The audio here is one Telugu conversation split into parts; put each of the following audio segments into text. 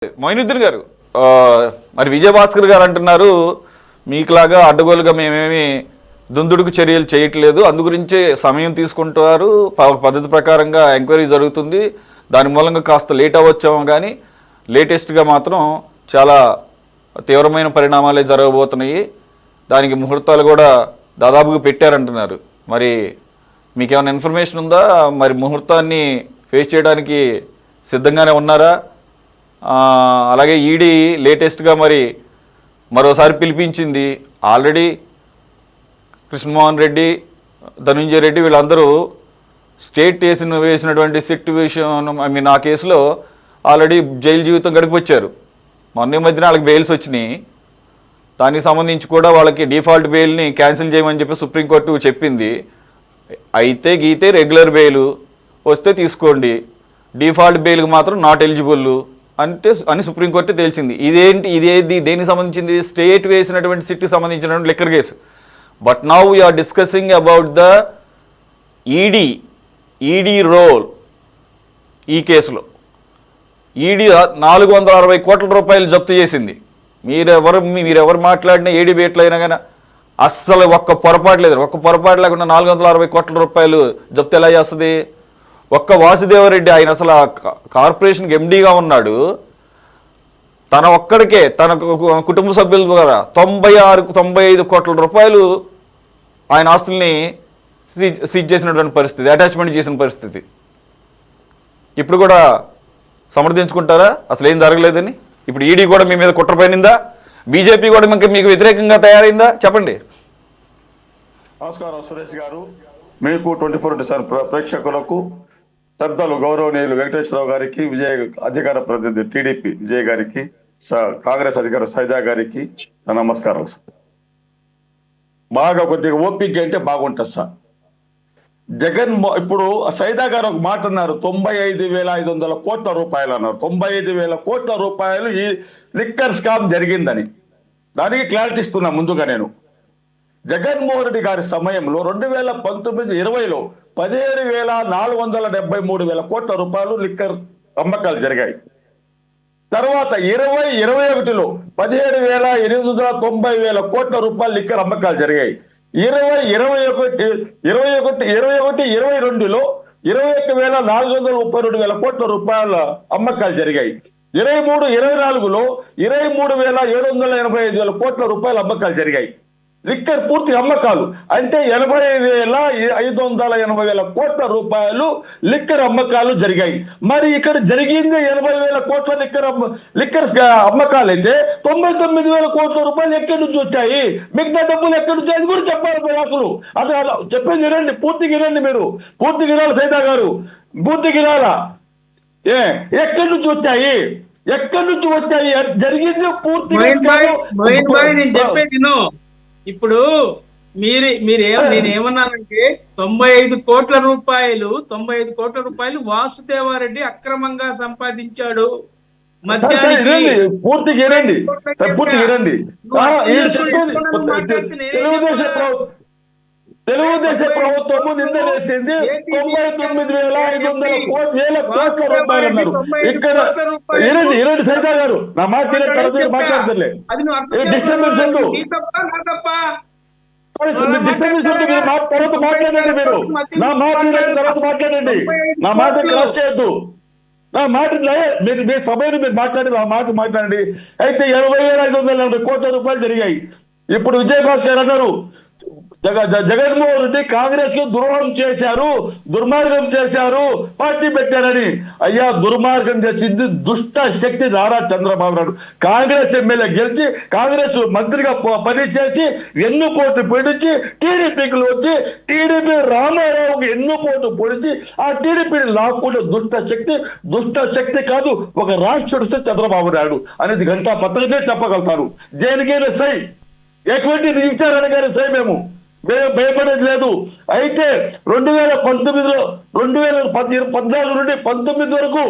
మొయినుద్దీన్ గారు, ఆ, మరి విజయభాస్కర్ గారు అంటున్నారు మీకులాగా అడ్డగోలుగా మేమేమి దుందుడుకు చర్యలు చేయట్లేదు, అందు గురించే సమయం తీసుకుంటారు, పద్ధతి ప్రకారంగా ఎంక్వైరీ జరుగుతుంది, దాని మూలంగా కాస్త లేట్ అవ్వచ్చాము, కానీ లేటెస్ట్గా మాత్రం చాలా తీవ్రమైన పరిణామాలే జరగబోతున్నాయి, దానికి ముహూర్తాలు కూడా దాదాపుగా పెట్టారంటున్నారు. మరి మీకేమైనా ఇన్ఫర్మేషన్ ఉందా? మరి ముహూర్తాన్ని ఫేస్ చేయడానికి సిద్ధంగానే ఉన్నారా? అలాగే ఈడీ లేటెస్ట్గా మరోసారి పిలిపించింది. ఆల్రెడీ కృష్ణమోహన్ రెడ్డి, ధనుంజయ రెడ్డి వీళ్ళందరూ స్టేట్ వేసినటువంటి సిట్ విషయం, ఆ కేసులో ఆల్రెడీ జైలు జీవితం గడిపొచ్చారు. మొన్న మధ్యన వాళ్ళకి బెయిల్స్ వచ్చినాయి. దానికి సంబంధించి కూడా వాళ్ళకి డిఫాల్ట్ బెయిల్ని క్యాన్సిల్ చేయమని చెప్పి సుప్రీంకోర్టు చెప్పింది. అయితే గీతే రెగ్యులర్ బెయిల్ వస్తే తీసుకోండి, డిఫాల్ట్ బెయిల్కి మాత్రం నాట్ ఎలిజిబుల్ అని సుప్రీంకోర్టు తేల్చింది. ఇదేది దేనికి సంబంధించింది? స్టేట్ వేసినటువంటి సిట్కి సంబంధించినటువంటి liquor case. But now we are discussing about the ED role. ఈ కేసులో ఈడీ 460 కోట్ల రూపాయలు జప్తు చేసింది. మీరెవరు మాట్లాడినా ఏ డిబేట్లో అయినా కానీ అస్సలు ఒక్క పొరపాటు లేదు. ఒక్క పొరపాటు లేకుండా 460 కోట్ల రూపాయలు జప్తు ఎలా చేస్తుంది? ఒక్క వాసుదేవరెడ్డి, ఆయన అసలు కార్పొరేషన్కి ఎండీగా ఉన్నాడు, తన ఒక్కడికే తన కుటుంబ సభ్యుల ద్వారా 95 కోట్ల రూపాయలు ఆయన ఆస్తుల్ని సీజ్ చేసినటువంటి పరిస్థితి, అటాచ్మెంట్ చేసిన పరిస్థితి. ఇప్పుడు కూడా సమర్థించుకుంటారా అసలు ఏం జరగలేదని? ఇప్పుడు ఈడీ కూడా మీ మీద కుట్ర పైనిందా? బీజేపీ కూడా మీకు వ్యతిరేకంగా తయారైందా? చెప్పండి. నమస్కారం సురేష్ గారు, మీకు 24/7 ప్రేక్షకులకు, పెద్దలు గౌరవనీయులు వెంకటేశ్వరరావు గారికి, విజయ అధికార ప్రతినిధి టీడీపీ విజయ్ గారికి, కాంగ్రెస్ అధికార సైదా గారికి నమస్కారాలు సార్. బాగా కొద్దిగా ఓపిక అంటే బాగుంటుంది సార్. ఇప్పుడు సైదా గారు ఒక మాట అన్నారు, 95,500 కోట్ల రూపాయలు అన్నారు. 95,000 కోట్ల రూపాయలు ఈ లిక్కర్ స్కామ్ జరిగిందని, దానికి క్లారిటీ ఇస్తున్నా ముందుగా. నేను జగన్మోహన్ రెడ్డి గారి సమయంలో 2019-20లో 17,473 కోట్ల రూపాయలు లిక్కర్ అమ్మకాలు జరిగాయి. తర్వాత 2021లో 17,890 కోట్ల రూపాయలు లిక్కర్ అమ్మకాలు జరిగాయి. 2022లో 21,432 కోట్ల రూపాయల అమ్మకాలు జరిగాయి. 23-24లో 23,785 కోట్ల రూపాయల అమ్మకాలు జరిగాయి. లిక్కర్ పూర్తి అమ్మకాలు అంటే 80,580 కోట్ల రూపాయలు లిక్కర్ అమ్మకాలు జరిగాయి. మరి ఇక్కడ జరిగింది 80,000 కోట్ల లిక్కర్ అమ్మకాలు అయితే 99,000 కోట్ల రూపాయలు ఎక్కడి నుంచి వచ్చాయి? మిగతా డబ్బులు ఎక్కడి నుంచి? అది కూడా చెప్పాలి ప్రజలు. అది చెప్పేది వినండి, పూర్తిగా వినండి, మీరు పూర్తిగా వినాలి. సైదా గారు పూర్తిగా వినాలా? ఎక్కడి నుంచి వచ్చాయి? ఎక్కడి నుంచి వచ్చాయి? జరిగింది పూర్తిగా. ఇప్పుడు నేనేమన్నానంటే 95 కోట్ల రూపాయలు వాసుదేవారెడ్డి అక్రమంగా సంపాదించాడు. పూర్తిగా వినండి. తెలుగుదేశం ప్రభుత్వము నిందలేసింది 99,500 కోట్ల రూపాయలు అన్నారు. ఇక్కడ ఇరండి సైదా గారు, నా మాట మాట్లాడతారులే. డిస్టర్బెన్స్ ఉంది, మీరు తర్వాత మాట్లాడండి. మీరు నా మాట తర్వాత మాట్లాడండి. నా మాట క్రాస్ చేయొద్దు. నా మాట మీరు మీ సభ్యులు మీరు మాట్లాడి ఆ మాట మాట్లాడండి. అయితే 20,580 కోట్ల రూపాయలు జరిగాయి. ఇప్పుడు విజయభాస్కర్ అన్నారు జగన్మోహన్ రెడ్డి కాంగ్రెస్ కి దుర్మార్గం చేశారు, పార్టీ పెట్టారని. అయ్యా, దుర్మార్గం చేసింది దుష్ట శక్తి నారా చంద్రబాబు నాయుడు. కాంగ్రెస్ ఎమ్మెల్యే గెలిచి కాంగ్రెస్ మంత్రిగా పనిచేసి ఎన్నుపోటు పొడిచి టీడీపీకి వచ్చి టీడీపీ రామారావుకి ఎన్నుపోటు పొడిచి ఆ టీడీపీని లాక్కుంటే దుష్ట శక్తి కాదు, ఒక రాక్షసుడు చంద్రబాబు నాయుడు అనేది గంటా పత్రికే చెప్పగలుగుతారు. దేనికైనా సై ఎటువంటి విచారణగానే సై మేము భయపడేది లేదు. అయితే 2019లో 2014 నుండి 19 వరకు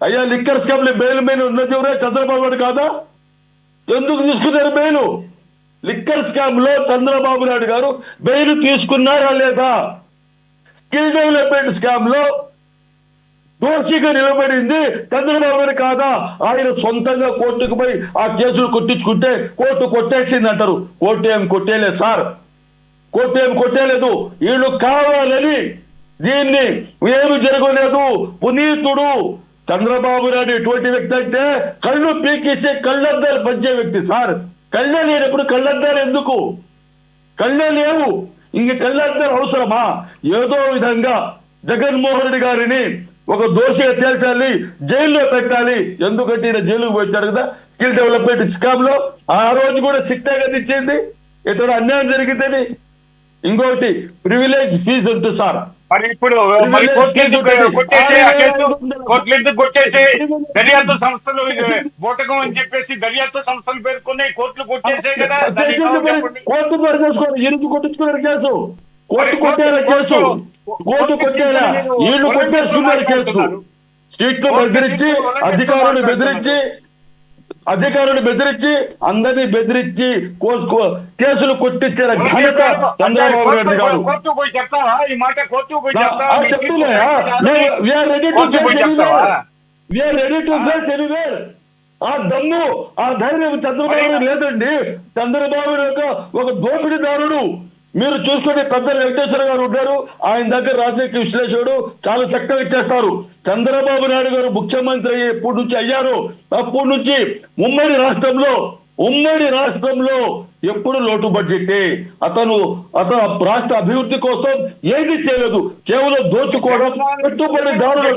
అయ్యా లిక్కర్ స్కామ్ బెయిల్ మీద ఉన్నది ఎవరే? చంద్రబాబు నాయుడు కాదా? ఎందుకు తీసుకున్నారు బెయిల్? లిక్కర్ స్కామ్ లో చంద్రబాబు నాయుడు గారు బెయిల్ తీసుకున్నారా లేదా? స్కిల్ డెవలప్మెంట్ స్కామ్ లో దోషిగా నిలబడింది చంద్రబాబు కాదా? ఆయన సొంతంగా కోర్టుకు పోయి ఆ కేసులు కొట్టించుకుంటే కోర్టు కొట్టేసింది అంటారు. కోర్టు ఏం కొట్టేలేదు సార్, కోర్టు ఏం కొట్టేలేదు. వీళ్ళు కావాలని దీన్ని ఏమి జరగలేదు. పునీతుడు చంద్రబాబు నాయుడు ఎటువంటి వ్యక్తి అంటే కళ్ళు పీకేసే కళ్ళద్దాలు పంచే వ్యక్తి సార్. కళ్ళే లేనప్పుడు కళ్ళద్దాలు ఎందుకు? కళ్ళే లేవు, ఇంక కళ్ళద్దాలు అవసరమా? ఏదో విధంగా జగన్మోహన్ రెడ్డి గారిని ఒక దోషిగా తేల్చాలి, జైల్లో పెట్టాలి. ఎందుకంటే ఈయన జైలుకు పోయించారు కదా స్కిల్ డెవలప్మెంట్ స్కామ్ లో. ఆ రోజు కూడా చిట్టా కదా ఇచ్చింది. ఇతడు అన్యాయం జరిగిందని. ఇంకోటి ప్రివిలేజ్ ఫీజు ఉంటుంది సార్. మరి ఇప్పుడు కొట్టేసి దర్యాప్తు సంస్థలు బోటకం అని చెప్పేసి దర్యాప్తు సంస్థలు పేర్కొన్నాయి, కోర్టులు కొట్టేసే కదా. కోర్టు ద్వారా చేసుకోవాలి, ఎరుపు కొట్టించుకున్నారు కేసు, కోర్టు కొట్టేలా కేసు, కోర్టు కొట్టేలా వీళ్ళు కొట్టేసుకున్నారు కేసు. స్ట్రీట్లు బెదిరించి, అధికారులు బెదిరించి అందరినీ బెదిరించి కేసులు కొట్టించారు ఘనత చంద్రబాబు నాయుడు గారు. ఆ దమ్ము, ఆ ధైర్యం చంద్రబాబు లేదండి. చంద్రబాబు ఒక దోపిడీదారుడు. మీరు చూసుకునే పెద్ద వెంకటేశ్వర గారు ఉన్నారు, ఆయన దగ్గర రాజకీయ విశ్లేషకుడు చాలా చక్కగా ఇచ్చేస్తారు. చంద్రబాబు నాయుడు గారు ముఖ్యమంత్రి ఎప్పటి నుంచి అయ్యారు, అప్పటి నుంచి ఉమ్మడి రాష్ట్రంలో ఎప్పుడు లోటు బడ్జెట్టే. అతను రాష్ట్ర అభివృద్ధి కోసం ఏది చేయలేదు, కేవలం దోచుకోవడం. పెట్టుబడిదారుల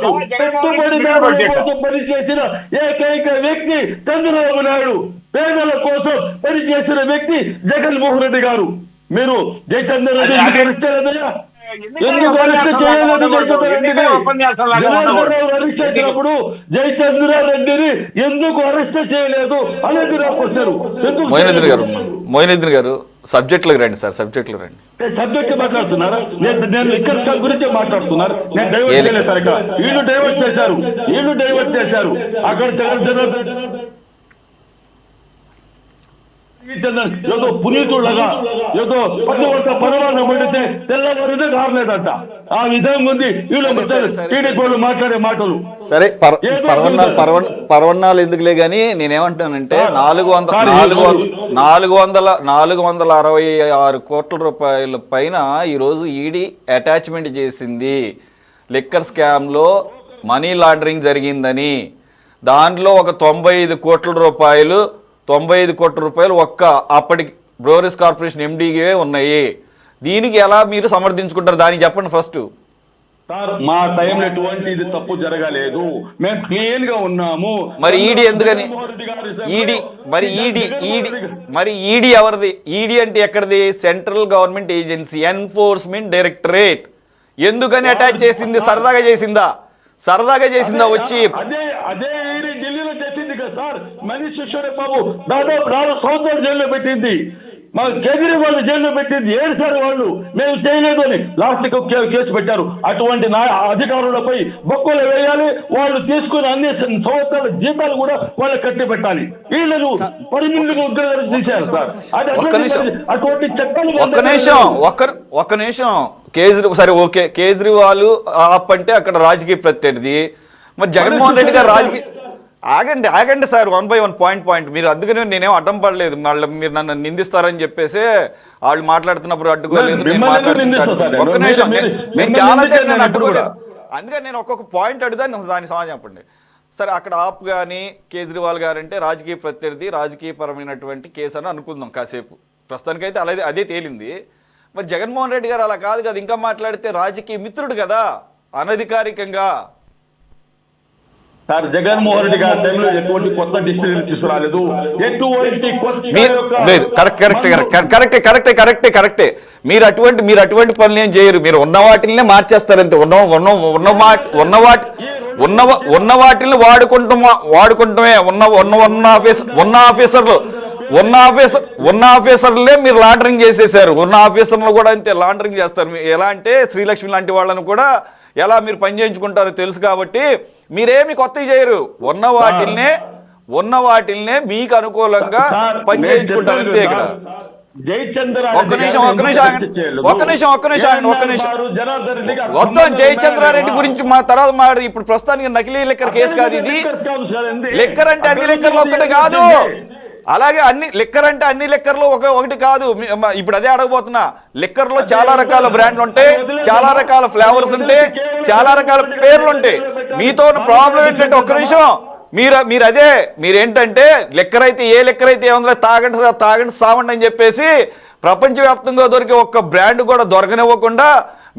కోసం పనిచేసిన ఏకైక వ్యక్తి చంద్రబాబు నాయుడు. పేదల కోసం పనిచేసిన వ్యక్తి జగన్మోహన్ రెడ్డి గారు. మీరు జయచంద్ర రెడ్డి అరెస్ట్ చేయలేదయ్యా? ఎందుకు అరెస్ట్ చేయలేదు? అరెస్ట్ చేసినప్పుడు జయచంద్ర రెడ్డిని ఎందుకు అరెస్ట్ చేయలేదు అనేది నాకు వచ్చారు. మోయినుద్దీన్ గారు సబ్జెక్టులకు రండి సార్, సబ్జెక్టులకు రండి. సబ్జెక్ట్ మాట్లాడుతున్నారా? నేను లిక్కర్ స్కామ్ గురించే మాట్లాడుతున్నారు. నేను డైవర్ట్ చేయలేదు సార్. ఇక్కడ వీళ్ళు డైవర్ట్ చేశారు. అక్కడ ఏదో పునీతుడుగా ఏదో పదవాళ్ళ పడితే తెల్లవారిదే కారలేదంట. ఆ విధంగా ఉంది వీళ్ళు టీడీపీ మాట్లాడే మాటలు. సరే, పర్వణాలు ఎందుకులే గానీ నేనేమంటానంటే 466 కోట్ల రూపాయల పైన ఈరోజు ఈడీ అటాచ్మెంట్ చేసింది. లిక్కర్ స్కామ్ లో మనీ లాండరింగ్ జరిగిందని. దాంట్లో ఒక 95 కోట్ల రూపాయలు ఒక్క అప్పటి బ్రోరీస్ కార్పొరేషన్ ఎండీగే ఉన్నాయి. దీనికి ఎలా మీరు సమర్థించుకుంటారు? దానికి చెప్పండి ఫస్ట్. సార్, మా టైంలో ఎటువంటిది తప్పు జరగలేదు, మేము క్లీన్ గా ఉన్నాము. మరి ఈడీ ఎందుకని? ఈడీ ఎవరిది? ఈడీ అంటే ఎక్కడిది? Central government agency, enforcement directorate. ఎందుకని అటాచ్ చేసింది? సరదాగా చేసిందా వచ్చి? అదే ఢిల్లీలో చేసింది కదా సార్. మనీష్ సిసోడియా బాబు దాదాపు 4 సంవత్సరాలు జైల్లో పెట్టింది. మా కేజ్రీవాల్ జైల్లో పెట్టింది. ఏడు సార్ వాళ్ళు మేము చేయలేదు అని లాస్ట్ కేసు పెట్టారు. అటువంటి అధికారులపై బొక్కలు వేయాలి. వాళ్ళు తీసుకుని అన్ని సంవత్సరాల జీతాలు కూడా వాళ్ళు కట్టి పెట్టాలి. వీళ్ళను పరిమితిగా ఉద్యోగాలు తీశారు సార్. అటువంటి చట్టాలు. ఒక్క నిమిషం కేజ్రీవాల్, సరే ఓకే, కేజ్రీవాల్ ఆప్ అంటే అక్కడ రాజకీయ ప్రత్యర్థి. మరి జగన్మోహన్ రెడ్డి గారు రాజకీయ ఆగండి సార్, 1 by 1 పాయింట్. మీరు అందుకనే నేనేం అడ్డం పడలేదు. మళ్ళీ మీరు నన్ను నిందిస్తారని చెప్పేసి వాళ్ళు మాట్లాడుతున్నప్పుడు అడ్డుకోలేదు. ఒక్క నిమిషం, నేను చాలాసేపు నేను అడ్డుకోలేదు. అందుకని నేను ఒక్కొక్క పాయింట్ అడుగుతాను, దాని సమాధానం చెప్పండి. సరే, అక్కడ ఆప్ కానీ కేజ్రీవాల్ గారు అంటే రాజకీయ ప్రత్యర్థి, రాజకీయపరమైనటువంటి కేసు అని అనుకుందాం కాసేపు. ప్రస్తుతానికైతే అదే తేలింది. మరి జగన్మోహన్ రెడ్డి గారు అలా కాదు కదా, ఇంకా మాట్లాడితే రాజకీయ మిత్రుడు కదా అనధికారికంగా. సార్, జగన్మోహన్ రెడ్డి గారి టైంలో ఎటువంటి కొత్త డిస్ట్రిక్ట్ తీసుకురాలేదు. కరెక్టే. మీరు అటువంటి పనులు ఏం చేయరు. మీరు ఉన్న వాటిల్నే మార్చేస్తారంతే. ఉన్న వాటిల్ని వాడుకుంటమే. ఉన్న ఆఫీసర్లే మీరు లాండరింగ్ చేసేసారు. ఉన్న ఆఫీసర్లు కూడా అంతే లాండరింగ్ చేస్తారు. ఎలా అంటే శ్రీలక్ష్మి లాంటి వాళ్ళని కూడా ఎలా మీరు పని చేయించుకుంటారో తెలుసు. కాబట్టి మీరేమి కొత్తవి చేయరు. ఉన్న వాటిల్నే మీకు అనుకూలంగా పని చేయించుకుంటారు అంతే. ఇక్కడ జయచంద్ర ఒక్క నిమిషం మొత్తం జయచంద్రారెడ్డి గురించి మా తర్వాత మాట్లాడి ఇప్పుడు ప్రస్తుతానికి నకిలీ లిక్కర్ కేసు కాదు ఇది. లిక్కర్ అంటే అన్ని లిక్కర్లు ఒక్కటి కాదు, అలాగే అన్ని లిక్కర్ అంటే అన్ని లిక్కర్లు ఒకటి కాదు. ఇప్పుడు అదే అడగబోతున్నా. లిక్కర్ లో చాలా రకాల బ్రాండ్లు ఉంటాయి, చాలా రకాల ఫ్లేవర్స్ ఉంటాయి, చాలా రకాల పేర్లు ఉంటాయి. మీతో ఉన్న ప్రాబ్లం ఏంటంటే ఒక్క నిమిషం మీరు అదే మీరేంటంటే లిక్కర్ అయితే ఏ లిక్కర్ అయితే ఏముందో తాగండి సావండి అని చెప్పేసి ప్రపంచవ్యాప్తంగా దొరికే ఒక్క బ్రాండ్ కూడా దొరకనివ్వకుండా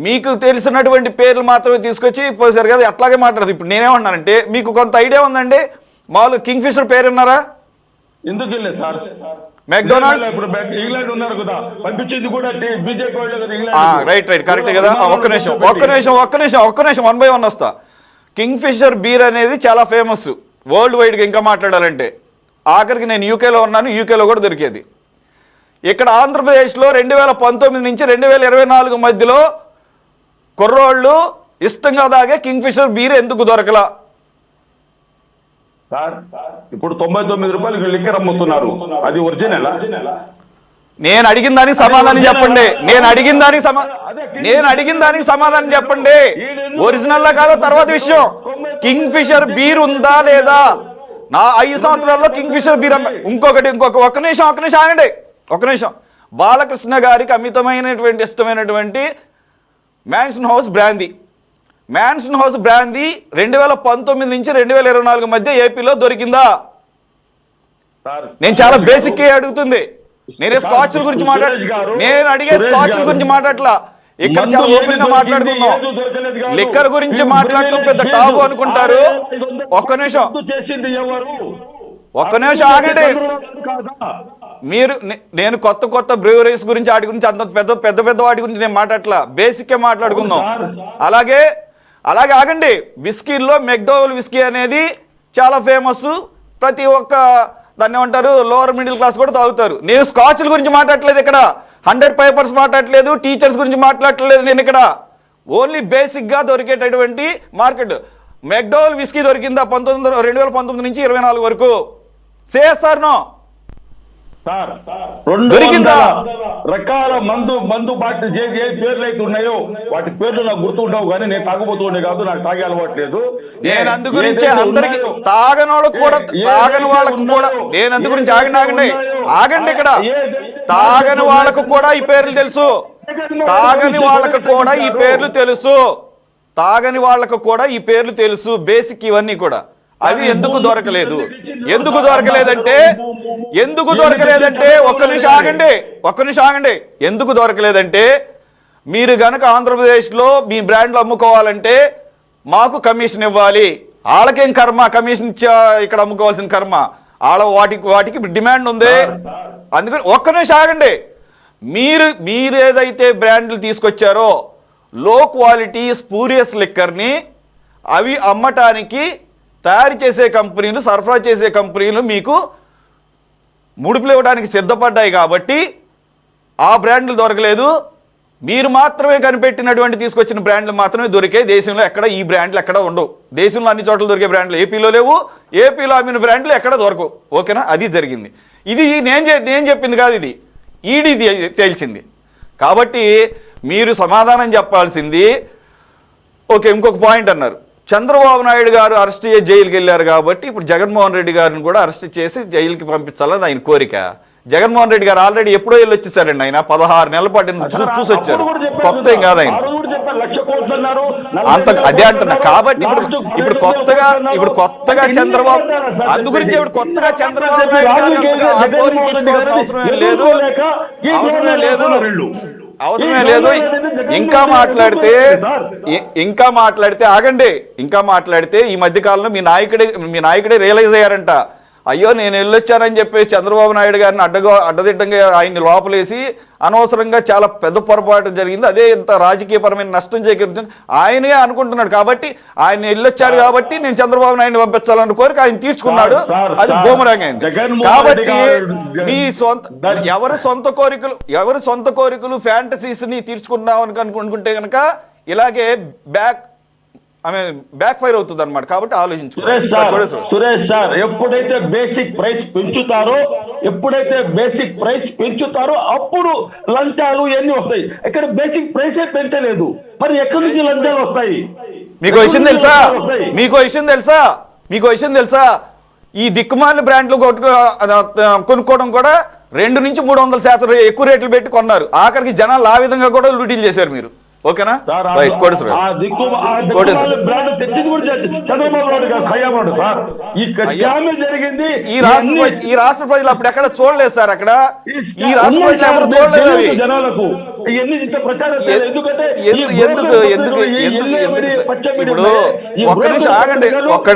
మీకు తెలిసినటువంటి పేర్లు మాత్రమే తీసుకొచ్చి పోసారు కదా. అట్లాగే మాట్లాడదు. ఇప్పుడు నేనేమన్నానంటే మీకు కొంత ఐడియా ఉందండి, మామూలు కింగ్ ఫిషర్ పేరు విన్నారా? ఎందుకు వెళ్ళలేదు సార్? మెక్డొనాల్డ్స్ ఇప్పుడు ఇంగ్లాండ్ ఉన్నారు కదా, పంపించింది కూడా బీజేపీ రైట్ కరెక్ట్ కదా. ఒక్క నిమిషం 1 by 1 వస్తా. కింగ్ ఫిషర్ బీర్ అనేది చాలా ఫేమస్ వరల్డ్ వైడ్గా. ఇంకా మాట్లాడాలంటే ఆఖరికి నేను యూకేలో ఉన్నాను, యూకేలో కూడా దొరికేది. ఇక్కడ ఆంధ్రప్రదేశ్లో 2019 నుంచి 2024 మధ్యలో కుర్రోళ్ళు ఇష్టంగా తాగే కింగ్ ఫిషర్ బీర్ ఎందుకు దొరకలా? సార్ ఇప్పుడు 99 రూపాయలకి లిక్కర్ అమ్ముతున్నారు, అది ఒరిజినల్? నేను అడిగిన దానికి సమాధానం చెప్పండి. నేను అడిగిన దానికి సమాధానం చెప్పండి. ఒరిజినల్ కాదో తర్వాత విషయం. కింగ్ ఫిషర్ బీర్ ఉందా లేదా? నా 5 సంవత్సరాల్లో కింగ్ ఫిషర్ బీర్ ఒక్క నిమిషం ఆగండి. ఒక నిమిషం. బాలకృష్ణ గారికి అమితమైనటువంటి ఇష్టమైనటువంటి మ్యాన్షన్ హౌస్ బ్రాందీ 2019 నుంచి 2024 మధ్య ఏపీలో దొరికిందా? నేను చాలా బేసిక్ అడుగుతుంది. నేను స్కాచ్ల గురించి నేను అడిగే స్కాచ్ల గురించి మాట్లాడట్లా. ఇక్కడ చాలా ఓపెన్ గా మాట్లాడుకుందాం. లిక్కర్ గురించి మాట్లాడటం పెద్ద టాబు అనుకుంటారు. ఒక్క నిమిషం ఆగండి. నేను కొత్త బ్రూవరీస్ గురించి వాటి గురించి అంత పెద్ద వాటి గురించి నేను మాట్లాడట్లా. బేసిక్ మాట్లాడుకుందాం. అలాగే ఆగండి. విస్కీల్లో మెక్డోవెల్ విస్కీ అనేది చాలా ఫేమస్. ప్రతి ఒక్క దాన్ని ఏమంటారు లోవర్ మిడిల్ క్లాస్ కూడా తాగుతారు. నేను స్కాచ్ల గురించి మాట్లాడట్లేదు ఇక్కడ. 100 పేపర్స్ మాట్లాడట్లేదు, టీచర్స్ గురించి మాట్లాడట్లేదు. నేను ఇక్కడ ఓన్లీ బేసిక్గా దొరికేటటువంటి మార్కెట్. మెక్డోవెల్ విస్కీ దొరికిందా 2019 నుంచి 24 వరకు? సేస్తారు నో సార్ 200 రకాల మందు బాటి ఏ పేర్లు అయితే ఉన్నాయో వాటి పేర్లు నాకు గుర్తుండవు, కానీ నేను తాగబోతుండే కాదు, నాకు తాగే అలవాటు లేదు. నేను అందు గురించి అందరికి తాగని వాళ్ళకు కూడా నేను అందు గురించి ఆగండి ఇక్కడ. తాగని వాళ్ళకు కూడా ఈ పేర్లు తెలుసు. బేసిక్ ఇవన్నీ కూడా. అవి ఎందుకు దొరకలేదంటే ఒక్క నిమిషం ఆగండి. ఎందుకు దొరకలేదంటే మీరు గనక ఆంధ్రప్రదేశ్లో మీ బ్రాండ్లు అమ్ముకోవాలంటే మాకు కమిషన్ ఇవ్వాలి. వాళ్ళకేం కర్మ కమిషన్ ఇచ్చా ఇక్కడ అమ్ముకోవాల్సిన కర్మ? వాళ్ళ వాటికి డిమాండ్ ఉంది. అందుకని ఒక్క నిమిషం ఆగండి. మీరు ఏదైతే బ్రాండ్లు తీసుకొచ్చారో లో క్వాలిటీ స్పూరియస్ లిక్కర్ని అవి అమ్మటానికి తయారు చేసే కంపెనీలు, సరఫరా చేసే కంపెనీలు మీకు ముడుపులు ఇవ్వడానికి సిద్ధపడ్డాయి కాబట్టి ఆ బ్రాండ్లు దొరకలేదు. మీరు మాత్రమే కనిపెట్టినటువంటి తీసుకొచ్చిన బ్రాండ్లు మాత్రమే దొరికే. దేశంలో ఎక్కడ ఈ బ్రాండ్లు ఎక్కడ ఉండవు. దేశంలో అన్ని చోట్ల దొరికే బ్రాండ్లు ఏపీలో లేవు. ఏపీలో అమ్మిన బ్రాండ్లు ఎక్కడ దొరకవు. ఓకేనా? అది జరిగింది. ఇది నేను చెప్పింది కాదు, ఇది ఈడీ తేల్చింది. కాబట్టి మీరు సమాధానం చెప్పాల్సింది. ఓకే, ఇంకొక పాయింట్ అన్నారు. చంద్రబాబు నాయుడు గారు అరెస్ట్ చేసి జైలుకి వెళ్ళారు కాబట్టి ఇప్పుడు జగన్మోహన్ రెడ్డి గారిని కూడా అరెస్ట్ చేసి జైలుకి పంపించాలని ఆయన కోరిక. జగన్మోహన్ రెడ్డి గారు ఆల్రెడీ ఎప్పుడో వెళ్ళి వచ్చేసారండి. ఆయన 16 నెలల పాటు చూసి వచ్చారు. కొత్త ఏం కాదు ఆయన. అదే అంటున్నా. కాబట్టి ఇప్పుడు కొత్తగా చంద్రబాబు అందు గురించి కొత్తగా చంద్రబాబు నాయుడు అవసరమే లేదు. ఇంకా మాట్లాడితే ఈ మధ్య కాలంలో మీ నాయకుడే రియలైజ్ అయ్యారంట. అయ్యో నేను వెళ్ళొచ్చానని చెప్పేసి చంద్రబాబు నాయుడు గారిని అడ్డదిడ్డంగా ఆయన్ని లోపలేసి అనవసరంగా చాలా పెద్ద పొరపాటు జరిగింది. అదే ఇంత రాజకీయపరమైన నష్టం చేకూరుతుంది ఆయనే అనుకుంటున్నాడు. కాబట్టి ఆయన వెళ్ళొచ్చాడు కాబట్టి నేను చంద్రబాబు నాయుడిని పంపించాలన్న కోరిక ఆయన తీర్చుకున్నాడు. అది బూమరాంగ్ అయింది. కాబట్టి మీ ఎవరి సొంత కోరికలు ఫ్యాంటసీస్ ని తీర్చుకున్నామని అనుకుంటే కనుక ఇలాగే బ్యాక్ ఫైర్ అవుతుంది అన్నమాట. కాబట్టి ఆలోచించుకోండి. సురేష్ సార్ ఎప్పుడైతే బేసిక్ ప్రైస్ పెంచుతారో ఎప్పుడైతే బేసిక్ ప్రైస్ పెంచుతారో అప్పుడు లంచాలు ఇవన్నీ వస్తాయి. ఇక్కడ బేసిక్ ప్రైసే పెంచలేదు, మరి ఎక్కడి నుంచి లంచాలు వస్తాయి? మీకు విషయం తెలుసా? మీకు విషయం తెలుసా? ఈ దిక్కుమాలిన బ్రాండ్లు కొనుక్కోవడం కూడా 200 నుంచి 300% ఎక్కువ రేట్లు పెట్టి కొన్నారు. ఆఖరికి జనాలు ఆ విధంగా కూడా లూటీలు చేశారు మీరు. ఓకేనా? రైట్. బ్రాండ్ తెచ్చింది కూడా చంద్రబాబు నాయుడు గారు ఖయామన్నాడు సార్. ఈ స్కామే జరిగింది. ఈ రాష్ట్ర ప్రజలు అప్పుడు ఎక్కడ చూడలేదు సార్. అక్కడ ఈ రాష్ట్ర ప్రజలు ఎవరు చూడలేదు జనాలకు. ఇవన్నీ ఇంత ప్రచారం ఎందుకంటే ఇప్పుడు ఒక్క నిమిషం ఆగండి, ఒక్క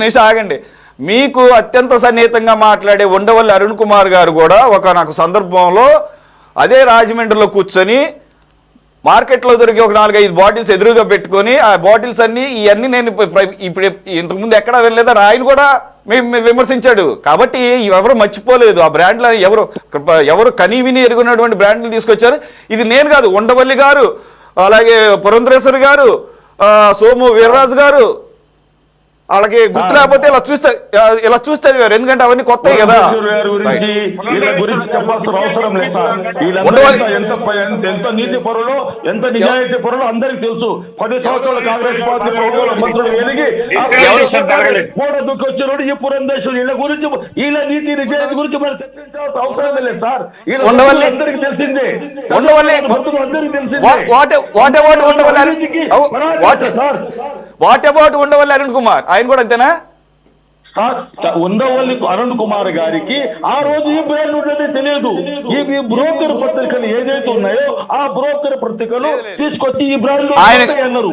నిమిషం ఆగండి. మీకు అత్యంత సన్నిహితంగా మాట్లాడే ఉండవల్లి అరుణ్ కుమార్ గారు కూడా నాకు సందర్భంలో అదే రాజమండ్రిలో కూర్చొని మార్కెట్లో దొరికి ఒక 4-5 బాటిల్స్ ఎదురుగా పెట్టుకొని ఆ బాటిల్స్ అన్ని ఇవన్నీ నేను ఇప్పుడు ఇంతకుముందు ఎక్కడా వెళ్ళలేదని ఆయన కూడా విమర్శించాడు. కాబట్టి ఎవరు మర్చిపోలేదు. ఆ బ్రాండ్లు ఎవరు కనీ విని ఎరుగున్నటువంటి బ్రాండ్లు తీసుకొచ్చారు. ఇది నేను కాదు, ఉండవల్లి గారు, అలాగే పురంధరేశ్వరి గారు, సోము వీర్రాజు గారు, అలాగే గుర్తు లేకపోతే ఇలా చూస్తే ఎందుకంటే అవన్నీ కొత్తవి కదా. గురించి చెప్పాల్సిన అవసరం లేదు సార్. ఎంత నీతి పరులో ఎంత నిజాయితీ పరులో అందరికి తెలుసు. 10 సంవత్సరాల కాంగ్రెస్ పార్టీ ప్రభుత్వంలో మంత్రులు ఎదిగి వచ్చినాడు ఈ పురంధేశ్వరుడు. వీళ్ళ గురించి వీళ్ళ నీతి నిజాయితీ గురించి మరి చర్చించాల్సిన అవసరం లేదు సార్. అందరికి తెలిసిందే, అందరికి తెలిసిందే. What about Undavalli Arun Kumar? ఆయన కూడా అంతేనా? ఉండవల్లి అరుణ్ కుమార్ గారికి ఆ రోజు ఈ బ్రాండ్ ఉండేది తెలియదు. ఈ బ్రోకర్ పత్రికలు ఏదైతే ఉన్నాయో ఆ బ్రోకర్ పత్రికలు తీసుకొచ్చి ఈ బ్రాండ్ అన్నారు.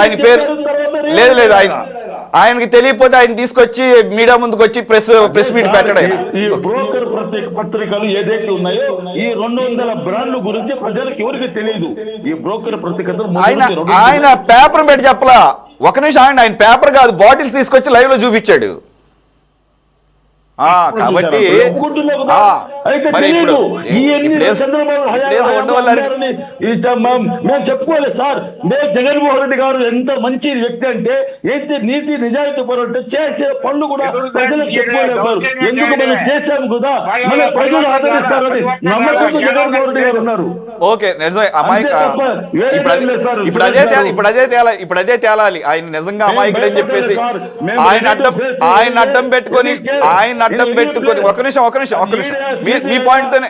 ఆయన పేరు లేదు. ఆయనకి తెలియకపోతే ఆయన తీసుకొచ్చి మీడియా ముందుకు వచ్చి ప్రెస్ మీట్ పెట్టడం. ఈ బ్రోకర్ పత్రికలు ఏదైతే ఉన్నాయో ఈ 200 బ్రాండ్ల గురించి ప్రజలకు ఎవరికి తెలియదు. ఈ బ్రోకర్ పత్రికలు ఆయన పేపర్ పెట్టి చెప్పలా. ఒక నిమిషం ఆయన పేపర్ కాదు, బాటిల్స్ తీసుకొచ్చి లైవ్ లో చూపించాడు. కాబట్టి మేము చెప్పుకోలేదు సార్. మేము జగన్మోహన్ రెడ్డి గారు ఎంత మంచి వ్యక్తి అంటే, ఎంత నీతి నిజాయితీ పరుడు, చేసే పనులు కూడా ప్రజలకు చెప్పుకోలేరు. ఎందుకు మనం చేశాము కదా, మన ప్రజలు ఆదరిస్తారని నమ్మకంతో జగన్మోహన్ రెడ్డి గారు ఉన్నారు. ఓకే, నిజమే. ఇప్పుడు అదే తేలాలి. ఆయన నిజంగా అమాయకుడు అని చెప్పేసి ఆయన అడ్డం పెట్టుకొని ఒక నిమిషం మీ పాయింట్ తోనే